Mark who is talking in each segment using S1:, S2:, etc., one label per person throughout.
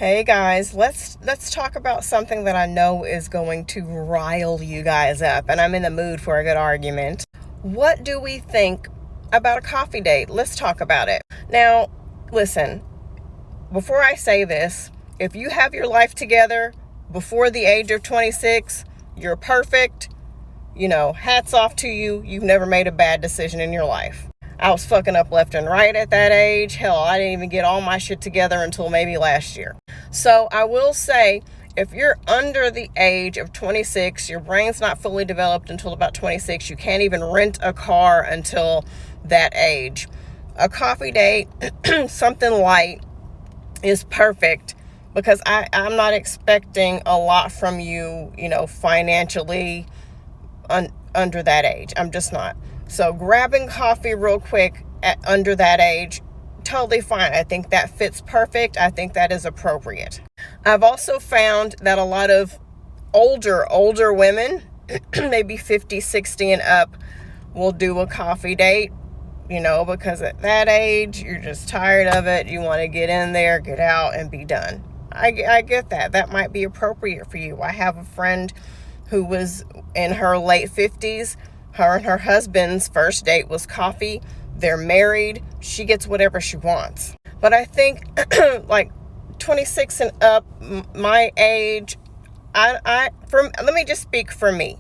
S1: Hey guys, let's talk about something that I know is going to rile you guys up, and I'm in the mood for a good argument. What do we think about a coffee date? Let's talk about it. Now, listen, before I say this, if you have your life together before the age of 26, you're perfect. Hats off to you. You've never made a bad decision in your life. I was fucking up left and right at that age. Hell, I didn't even get all my shit together until maybe last year. So I will say, if you're under the age of 26, your brain's not fully developed until about 26. You can't even rent a car until that age. A coffee date, something light, is perfect because I'm not expecting a lot from you, financially under that age. I'm just not. So grabbing coffee real quick under that age, totally fine. I think that fits perfect. I think that is appropriate. I've also found that a lot of older women, maybe 50, 60 and up, will do a coffee date, because at that age, you're just tired of it. You want to get in there, get out, and be done. I get that. That might be appropriate for you. I have a friend who was in her late 50s. Her and her husband's first date was coffee. They're married. She gets whatever she wants. But I think like 26 and up, my age, let me just speak for me.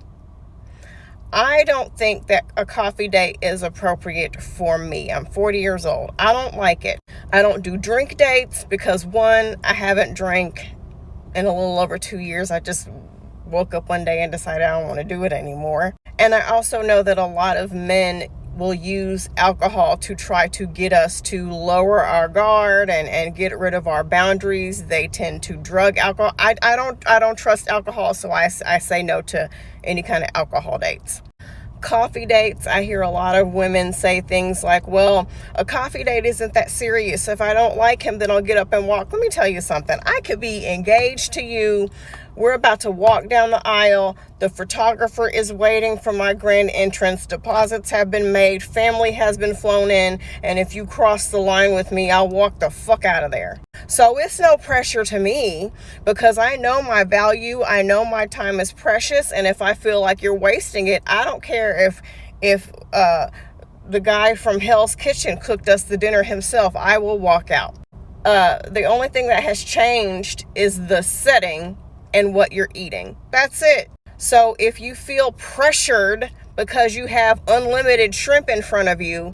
S1: I don't think that a coffee date is appropriate for me. I'm 40 years old. I don't like it. I don't do drink dates because, one, I haven't drank in a little over 2 years. I just woke up one day and decided I don't want to do it anymore. And I also know that a lot of men will use alcohol to try to get us to lower our guard and get rid of our boundaries. They tend to drug alcohol. I don't trust alcohol, so I say no to any kind of alcohol dates. Coffee dates, I hear a lot of women say things like, well, a coffee date isn't that serious. If I don't like him, then I'll get up and walk. Let me tell you something. I could be engaged to you. We're about to walk down the aisle. The photographer is waiting for my grand entrance. Deposits have been made. Family has been flown in. And if you cross the line with me, I'll walk the fuck out of there. So it's no pressure to me because I know my value. I know my time is precious. And if I feel like you're wasting it, I don't care if the guy from Hell's Kitchen cooked us the dinner himself. I will walk out. The only thing that has changed is the setting and what you're eating. That's it. So if you feel pressured because you have unlimited shrimp in front of you,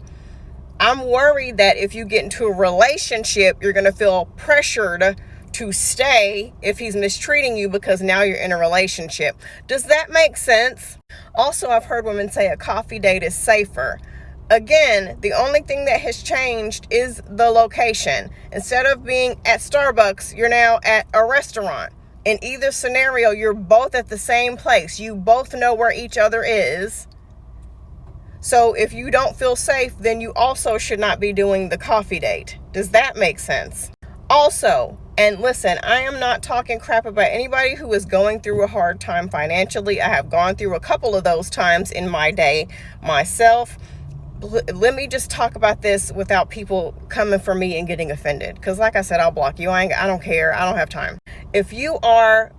S1: I'm worried that if you get into a relationship, you're going to feel pressured to stay if he's mistreating you because now you're in a relationship. Does that make sense? Also, I've heard women say a coffee date is safer. Again, the only thing that has changed is the location. Instead of being at Starbucks, you're now at a restaurant. In either scenario, you're both at the same place. You both know where each other is. So if you don't feel safe, then you also should not be doing the coffee date. Does that make sense? Also, and listen, I am not talking crap about anybody who is going through a hard time financially. I have gone through a couple of those times in my day myself. Let me just talk about this without people coming for me and getting offended. Because like I said, I'll block you. I don't care. I don't have time. If you are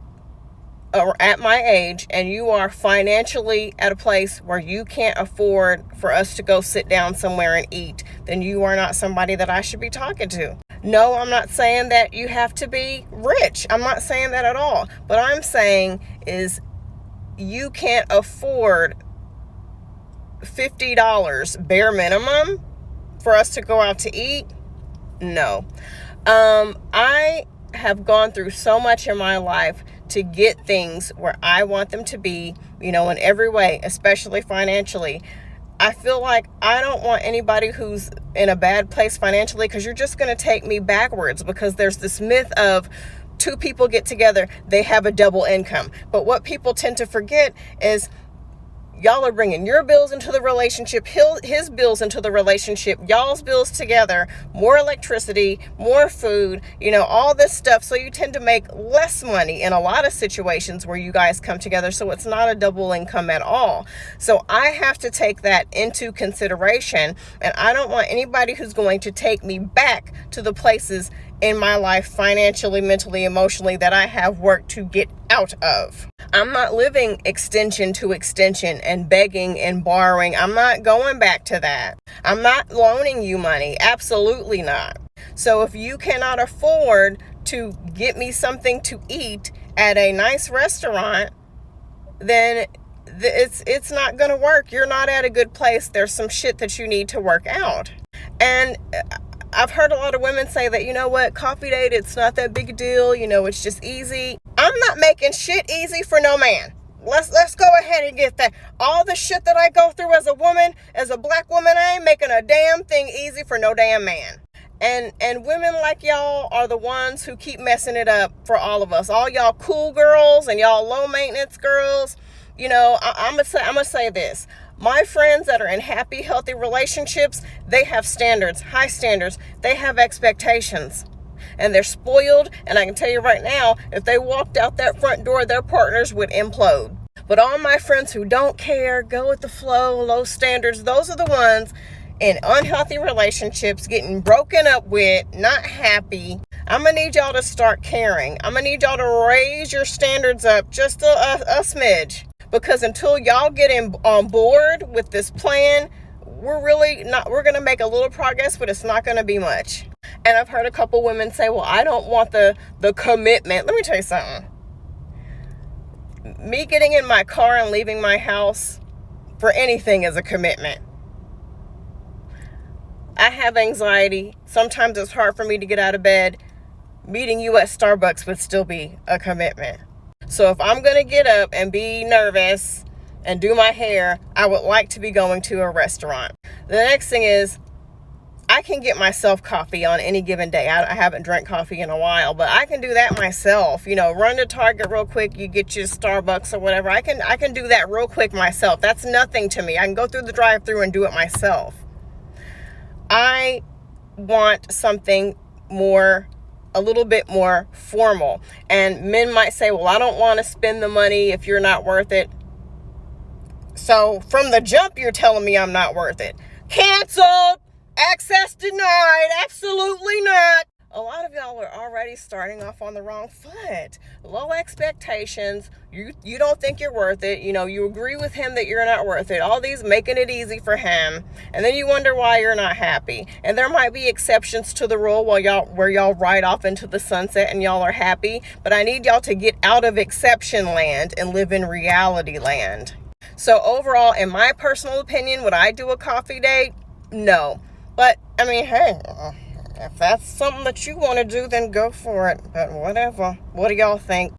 S1: at my age and you are financially at a place where you can't afford for us to go sit down somewhere and eat, then you are not somebody that I should be talking to. No, I'm not saying that you have to be rich. I'm not saying that at all. What I'm saying is you can't afford $50 bare minimum for us to go out to eat. No. I have gone through so much in my life to get things where I want them to be, in every way, especially financially. I feel like I don't want anybody who's in a bad place financially because you're just going to take me backwards because there's this myth of two people get together, they have a double income. But what people tend to forget is y'all are bringing your bills into the relationship, his bills into the relationship, y'all's bills together, more electricity, more food, all this stuff. So you tend to make less money in a lot of situations where you guys come together. So it's not a double income at all. So I have to take that into consideration. And I don't want anybody who's going to take me back to the places in my life, financially, mentally, emotionally, that I have worked to get out of. I'm not living extension to extension and begging and borrowing. I'm not going back to that. I'm not loaning you money. Absolutely not. So if you cannot afford to get me something to eat at a nice restaurant, then it's not going to work. You're not at a good place. There's some shit that you need to work out. And I've heard a lot of women say that, you know what, coffee date, it's not that big a deal. You know, it's just easy. I'm not making shit easy for no man. Let's go ahead and get that. All the shit that I go through as a woman, as a black woman, I ain't making a damn thing easy for no damn man. And women like y'all are the ones who keep messing it up for all of us. All y'all cool girls and y'all low maintenance girls. You know, I'm gonna say this. My friends that are in happy, healthy relationships, they have standards, high standards. They have expectations. And they're spoiled. And I can tell you right now, if they walked out that front door, their partners would implode. But all my friends who don't care, go with the flow, low standards, those are the ones in unhealthy relationships, getting broken up with, not happy. I'm going to need y'all to start caring. I'm going to need y'all to raise your standards up just a smidge. Because until y'all get on board with this plan, we're going to make a little progress, but it's not going to be much. And I've heard a couple women say, well, I don't want the commitment. Let me tell you something. Me getting in my car and leaving my house for anything is a commitment. I have anxiety. Sometimes it's hard for me to get out of bed. Meeting you at Starbucks would still be a commitment. So if I'm going to get up and be nervous and do my hair, I would like to be going to a restaurant. The next thing is, I can get myself coffee on any given day. I haven't drank coffee in a while, but I can do that myself. You know, run to Target real quick, you get your Starbucks or whatever. I can do that real quick myself. That's nothing to me. I can go through the drive-thru and do it myself. I want something a little bit more formal. And men might say, well, I don't want to spend the money if you're not worth it. So from the jump, you're telling me I'm not worth it. Canceled. Access denied. Absolutely not. A lot of y'all are already starting off on the wrong foot. Low expectations. You don't think you're worth it. You know, you agree with him that you're not worth it. All these making it easy for him. And then you wonder why you're not happy. And there might be exceptions to the rule where y'all ride off into the sunset and y'all are happy. But I need y'all to get out of exception land and live in reality land. So overall, in my personal opinion, would I do a coffee date? No. But, I mean, hey, if that's something that you want to do, then go for it. But whatever. What do y'all think?